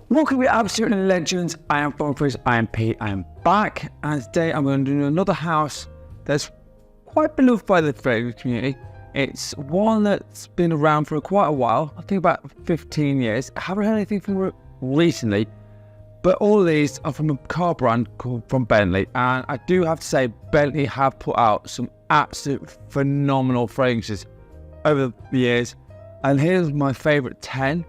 Welcome to Absolute Legends. I am Vetiver, I am Pete, I am back, and today I'm going to do another house that's quite beloved by the fragrance community. It's one that's been around for quite a while, I think about 15 years. I haven't heard anything from it recently, but all of these are from a car brand from Bentley, and I do have to say Bentley have put out some absolute phenomenal fragrances over the years, and here's my favourite 10.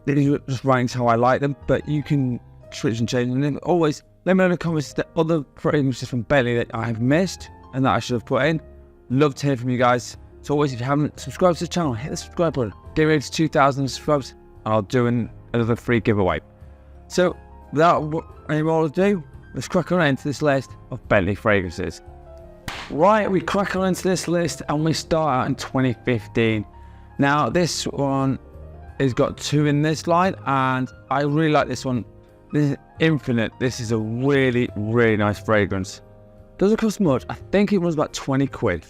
These are just ranks how I like them, but you can switch and change them. Always let me know in the comments the other fragrances from Bentley that I have missed and that I should have put in. Love to hear from you guys. So always, if you haven't subscribed to the channel, hit the subscribe button. Get ready to 2,000 subscribers, and I'll do another free giveaway. So without any more ado, let's crack on into this list of Bentley fragrances. Right, we crack on into this list and we start out in 2015. Now this one has got 2 in this line, and I really like this one. This is Infinite. This is a really, really nice fragrance. Doesn't cost much. I think it was about 20 quid.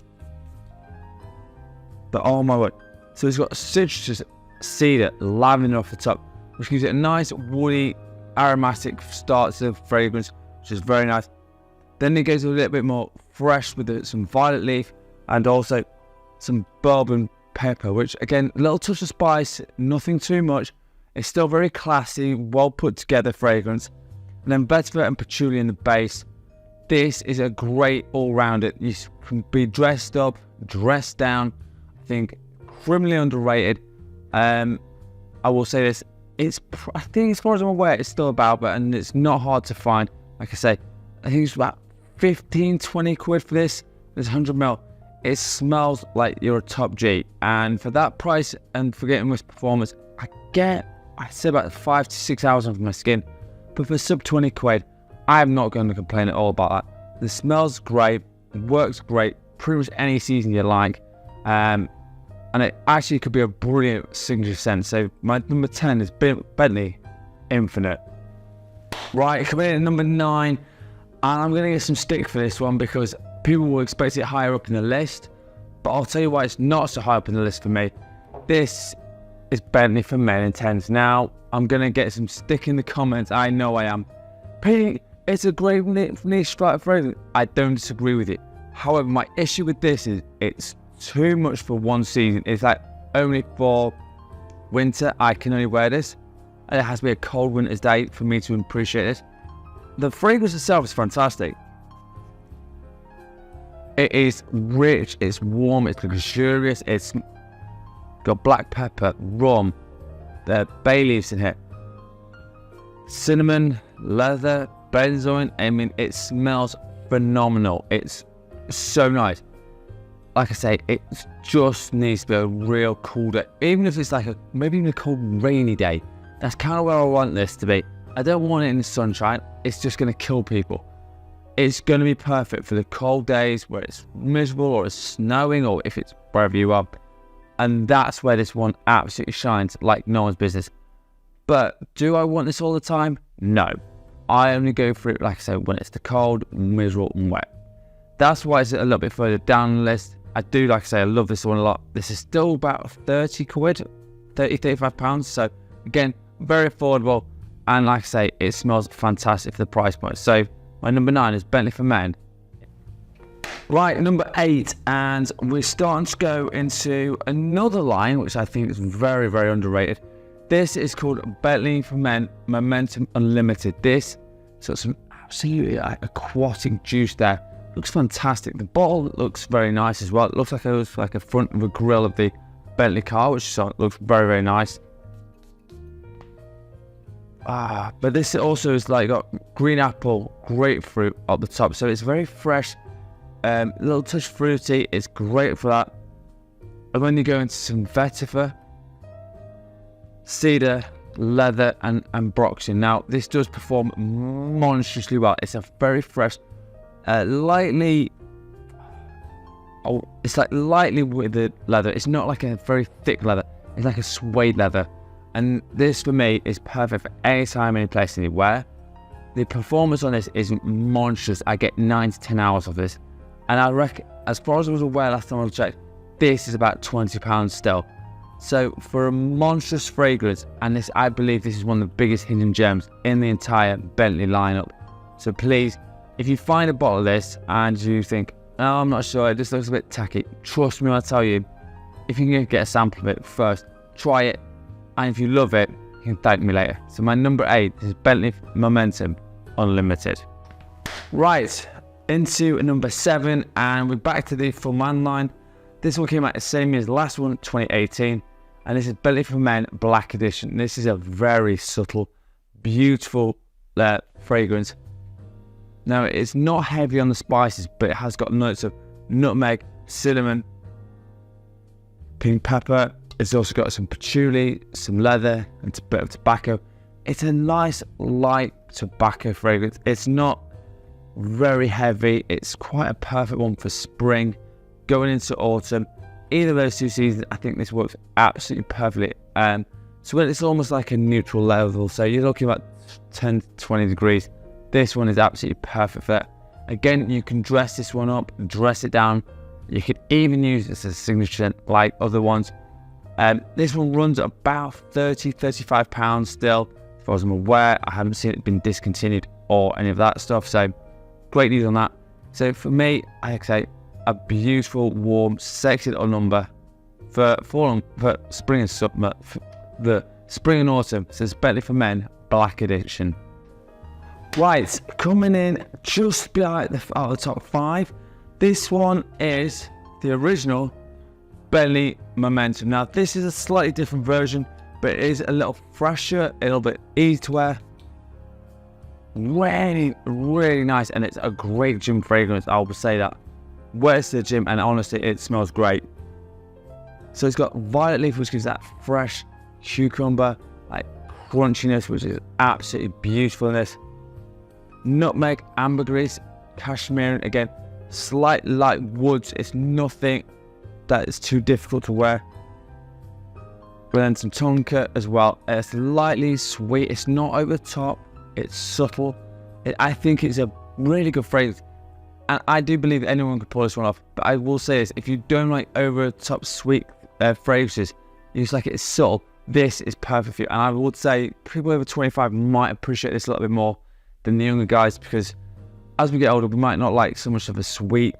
But oh my word. So it's got citrus, cedar, lavender off the top, which gives it a nice woody, aromatic start to the fragrance, which is very nice. Then it goes a little bit more fresh with some violet leaf and also some bourbon pepper, which again, a little touch of spice, nothing too much. It's still very classy, well put together fragrance. And then Vetiver and patchouli in the base. This is a great all-rounder. You can be dressed up, dressed down. I think criminally underrated. I will say this, I think as far as I'm aware, it's still about, but and it's not hard to find. Like I say, I think it's about 15-20 quid for this. There's 100ml. It smells like you're a top G, and for that price and for getting this performance, I say about 5 to 6 hours on my skin. But for sub 20 quid, I'm not going to complain at all about that. The smell's great, it works great, pretty much any season you like, and it actually could be a brilliant signature scent. So my number 10 is Bentley Infinite. Right, coming in at number 9, and I'm going to get some stick for this one because people will expect it higher up in the list, but I'll tell you why it's not so high up in the list for me. This is Bentley for Men Intense. Now, I'm going to get some stick in the comments. I know I am. Pete, it's a great niche strike fragrance. I don't disagree with it. However, my issue with this is it's too much for one season. It's like only for winter I can only wear this, and it has to be a cold winter's day for me to appreciate this. The fragrance itself is fantastic. It is rich, it's warm, it's luxurious, it's got black pepper, rum, the bay leaves in here, cinnamon, leather, benzoin. I mean, it smells phenomenal. It's so nice. Like I say, it just needs to be a real cool day. Even if it's like maybe even a cold rainy day. That's kind of where I want this to be. I don't want it in the sunshine. It's just going to kill people. It's going to be perfect for the cold days where it's miserable or it's snowing or if it's wherever you are. And that's where this one absolutely shines like no one's business. But do I want this all the time? No. I only go for it, like I said, when it's the cold, miserable and wet. That's why it's a little bit further down the list. I do, like I say, I love this one a lot. This is still about 30 quid, 35 pounds. So again, very affordable. And like I say, it smells fantastic for the price point. So my number 9 is Bentley for Men. Right, number 8, and we're starting to go into another line, which I think is very, very underrated. This is called Bentley for Men Momentum Unlimited. This, so some absolutely aquatic juice there. Looks fantastic. The bottle looks very nice as well. It looks like it was like a front of a grille of the Bentley car, which looks very, very nice. But this also is like got green apple, grapefruit at the top, so it's very fresh, a little touch fruity. It's great for that. And when you go into some vetiver, cedar, leather, and broxine. Now this does perform monstrously well. It's a very fresh, lightly. It's like lightly with the leather. It's not like a very thick leather. It's like a suede leather. And this for me is perfect for any time, any place, anywhere. The performance on this is monstrous. I get 9 to 10 hours of this. And I reckon, as far as I was aware last time I checked, this is about £20 still. So for a monstrous fragrance, and this, I believe this is one of the biggest hidden gems in the entire Bentley lineup. So please, if you find a bottle of this and you think, oh, I'm not sure, this looks a bit tacky, trust me when I tell you, if you can get a sample of it first, try it, and if you love it, you can thank me later. So my number 8 is Bentley Momentum Unlimited. Right, into number 7, and we're back to the For Man line. This one came out the same year as the last one, 2018, and this is Bentley for Men Black Edition. This is a very subtle, beautiful fragrance. Now, it's not heavy on the spices, but it has got notes of nutmeg, cinnamon, pink pepper. It's also got some patchouli, some leather, and a bit of tobacco. It's a nice, light tobacco fragrance. It's not very heavy. It's quite a perfect one for spring, going into autumn. Either of those two seasons, I think this works absolutely perfectly. So it's almost like a neutral level. So you're looking about 10 to 20 degrees. This one is absolutely perfect for that. Again, you can dress this one up, dress it down. You could even use this as a signature scent like other ones. This one runs at about £30–35 still. As far as I'm aware, I haven't seen it been discontinued or any of that stuff. So great news on that. So for me, I say a beautiful, warm, sexy little number for spring and summer, for the spring and autumn. So it's Bentley for Men Black Edition. Right, coming in just behind out of the top 5, this one is the original Bentley Momentum. Now, this is a slightly different version, but it is a little fresher, a little bit easy to wear. Really, really nice, and it's a great gym fragrance, I will say that. Wears to the gym, and honestly, it smells great. So it's got violet leaf, which gives that fresh cucumber, like crunchiness, which is absolutely beautiful in this. Nutmeg, ambergris, cashmere, again, slight light woods. It's nothing that is too difficult to wear. But then some tonka as well. It's lightly sweet. It's not over the top. It's subtle. I think it's a really good fragrance. And I do believe anyone could pull this one off. But I will say this, if you don't like over the top sweet fragrances, you just like it subtle, this is perfect for you. And I would say people over 25 might appreciate this a little bit more than the younger guys, because as we get older, we might not like so much of a sweet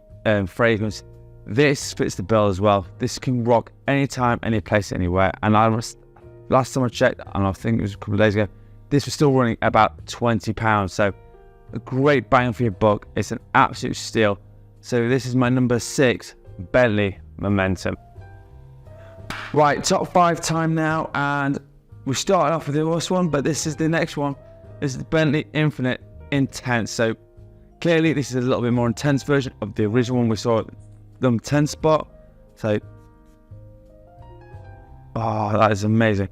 fragrance. This fits the bill as well. This can rock anytime, any place, anywhere. And last time I checked, and I think it was a couple of days ago, this was still running about £20. So a great bang for your buck. It's an absolute steal. So this is my number 6, Bentley Momentum. Right, top 5 time now, and we started off with the worst one, but this is the next one. This is the Bentley Infinite Intense. So clearly this is a little bit more intense version of the original one we saw at the 10 spot. So, oh, that is amazing.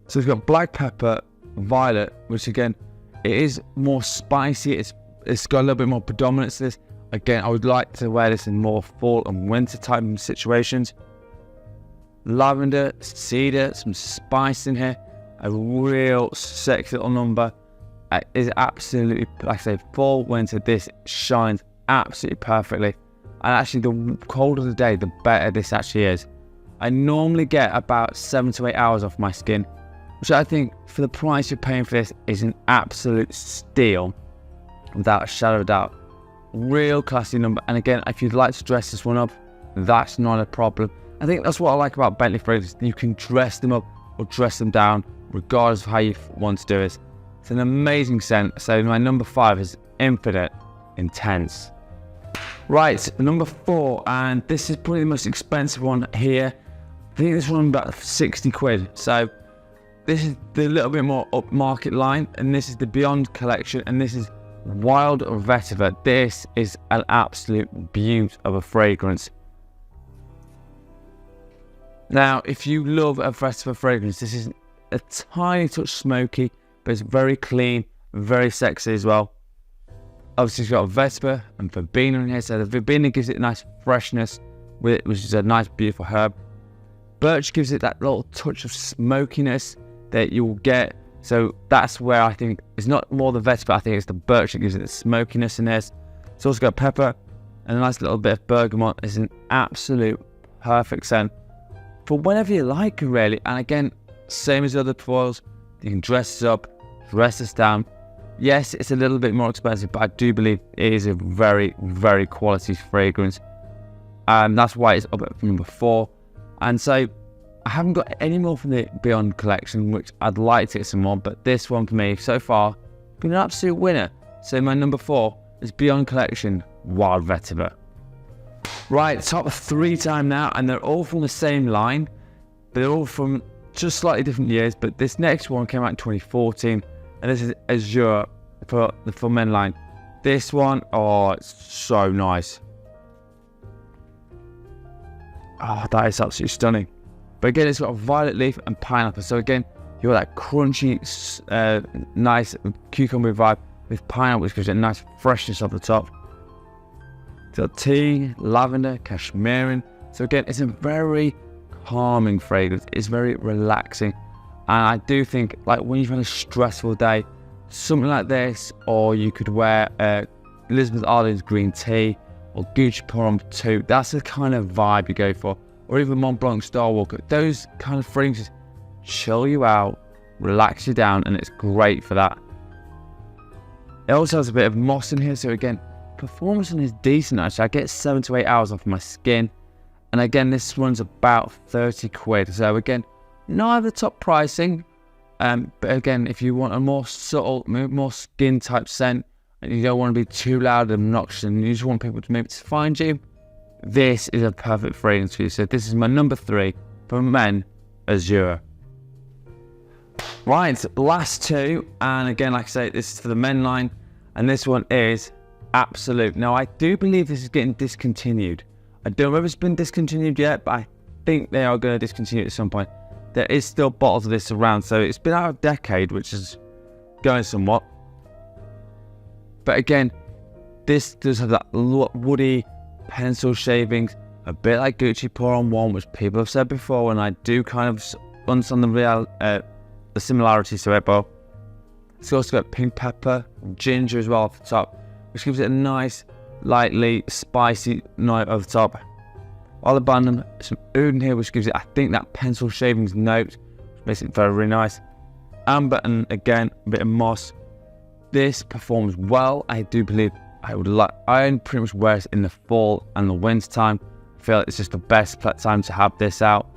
So it's got black pepper, violet, which again, it is more spicy. It's got a little bit more predominance to this. Again, I would like to wear this in more fall and winter type of situations. Lavender, cedar, some spice in here. A real sexy little number. Is absolutely, like I say, fall, winter, this shines absolutely perfectly. And actually, the colder the day, the better this actually is. I normally get about 7 to 8 hours off my skin, which I think for the price you're paying for this is an absolute steal, without a shadow of doubt. Real classy number. And again, if you'd like to dress this one up, that's not a problem. I think that's what I like about Bentley fragrances. You can dress them up or dress them down, regardless of how you want to do it. It's an amazing scent. So my number 5 is Infinite Intense. Right, number 4, and this is probably the most expensive one here. I think this one about 60 quid. So this is the little bit more upmarket line, and this is the Beyond collection, and this is Wild Vetiver. This is an absolute beaut of a fragrance. Now, if you love a Vetiver fragrance, this is a tiny touch smoky, but it's very clean, very sexy as well. Obviously, it's got Vetiver and verbena in here, so the verbena gives it a nice freshness, which is a nice, beautiful herb. Birch gives it that little touch of smokiness that you'll get. So that's where I think it's not more the Vetiver, I think it's the birch that gives it the smokiness in this. It's also got pepper and a nice little bit of bergamot. It's an absolute perfect scent for whenever you like, really. And again, same as the other foils, you can dress this up, dress this down. Yes, it's a little bit more expensive, but I do believe it is a very, very quality fragrance. That's why it's up at number 4. And so I haven't got any more from the Beyond collection, which I'd like to get some more, but this one for me so far been an absolute winner. So my number 4 is Beyond collection Wild Vetiver. Right, top 3 time now, and they're all from the same line. They're all from just slightly different years, but this next one came out in 2014, and this is Azure for the men line. This one, oh, it's so nice. Oh, that is absolutely stunning. But again, it's got a violet leaf and pineapple. So again, you got that crunchy, nice cucumber vibe with pineapple, which gives it a nice freshness off the top. It's got tea, lavender, cashmere. So again, it's a very calming fragrance. It's very relaxing. And I do think, like, when you've had a stressful day, something like this, or you could wear Elizabeth Arden's green tea, or Gucci Pour 2, that's the kind of vibe you go for. Or even Mont Blanc Star Walker. Those kind of fragrances chill you out, relax you down, and it's great for that. It also has a bit of moss in here, so again, performance is decent actually. I get 7 to 8 hours off my skin. And again, this one's about 30 quid. So again, not at the top pricing. But again, if you want a more subtle, more skin type scent, and you don't want to be too loud and obnoxious, and you just want people to maybe find you, this is a perfect fragrance for you. So this is my number 3 for Men Azure. Right, last 2, and again, like I say, this is for the men line, and this one is Absolute. Now, I do believe this is getting discontinued. I don't know if it's been discontinued yet, but I think they are going to discontinue it at some point. There is still bottles of this around, so it's been out a decade, which is going somewhat. But again, this does have that woody pencil shavings, a bit like Gucci Pour 1, which people have said before, and I do kind of understand the similarities to it. But it's also got pink pepper and ginger as well off the top, which gives it a nice, lightly spicy note over the top. Olive Band, some oud in here, which gives it, I think, that pencil shavings note, which makes it very, very nice. Amber, and again, a bit of moss. This performs well. I do believe I pretty much wear it in the fall and the winter time. I feel like it's just the best time to have this out.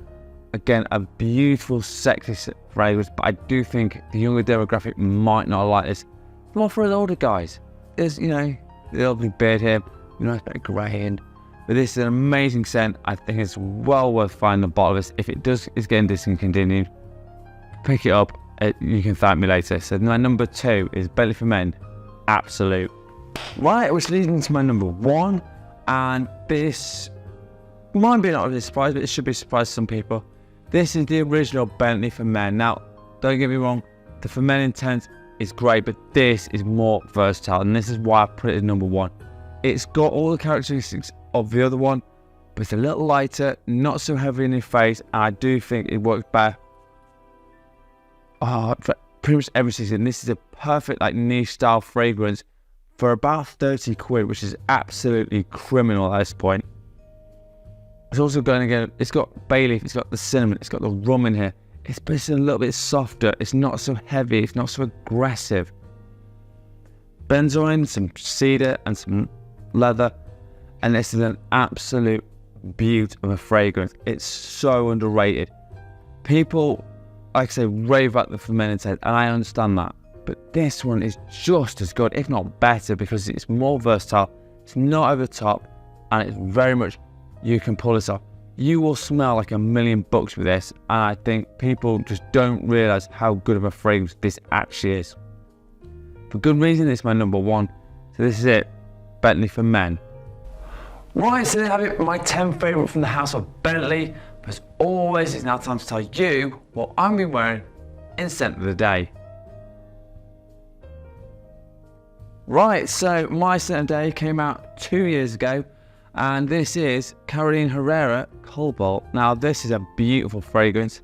Again, a beautiful, sexy fragrance, but I do think the younger demographic might not like this. More for the older guys. There's, you know, the lovely beard here, nice bit of grey in. But this is an amazing scent. I think it's well worth finding the bottle of this. If it is getting discontinued, pick it up. You can thank me later. So my number 2 is Bentley for Men Absolute. Right, which leads me to my number 1, and this might be not really a surprise, but it should be a surprise to some people. This is the original Bentley for Men. Now, don't get me wrong, the For Men Intense is great, but this is more versatile, and this is why I put it at number 1. It's got all the characteristics of the other one, but it's a little lighter, not so heavy in your face, and I do think it works better for pretty much every season. This is a perfect, like, niche style fragrance for about 30 quid, which is absolutely criminal at this point. It's also going again, it's got bay leaf, it's got the cinnamon, it's got the rum in here. It's a little bit softer, it's not so heavy, it's not so aggressive. Benzoin, some cedar and some leather, and this is an absolute beauty of a fragrance. It's so underrated. People, like I say, rave about the For Men Intense, and I understand that. But this one is just as good, if not better, because it's more versatile, it's not over the top, and it's very much, you can pull this off. You will smell like $1,000,000 with this, and I think people just don't realise how good of a fragrance this actually is. For good reason, it's my number 1. So this is it, Bentley for Men. Right, so there you have it, my 10 favourite from the house of Bentley. But as always, it's now time to tell you what I'm going to be wearing in scent of the day. Right, so my scent of the day came out 2 years ago, and this is Herrera Cobalt. Now, this is a beautiful fragrance.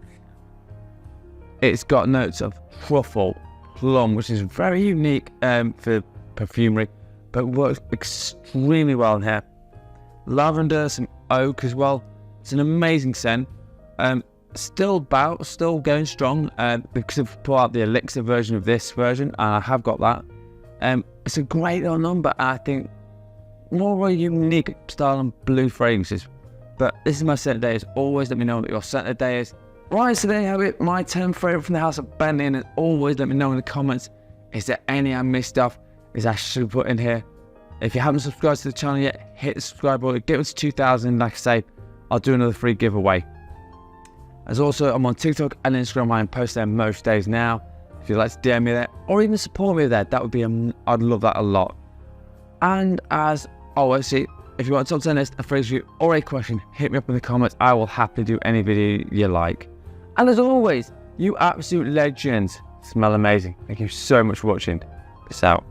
It's got notes of truffle, plum, which is very unique for perfumery, but works extremely well in here. Lavender, some oak as well, It's an amazing scent. Still going strong because I've put out the elixir version of this version, and I have got that. It's a great little number. I think more of a unique style on blue fragrances. But this is my scent of the day. Always let me know what your scent of the day is. Right, so there you have it. My 10 favourite from the house of Bentley, and always let me know in the comments. Is there any I missed off? Is I should put in here? If you haven't subscribed to the channel yet, hit the subscribe button. Get us to 2,000. Like I say, I'll do another free giveaway. As also, I'm on TikTok and Instagram. I post there most days now. If you'd like to DM me there or even support me there, that would be I'd love that a lot. And as always, if you want a top 10 list, a phrase review, or a question, hit me up in the comments. I will happily do any video you like. And as always, you absolute legends smell amazing. Thank you so much for watching. Peace out.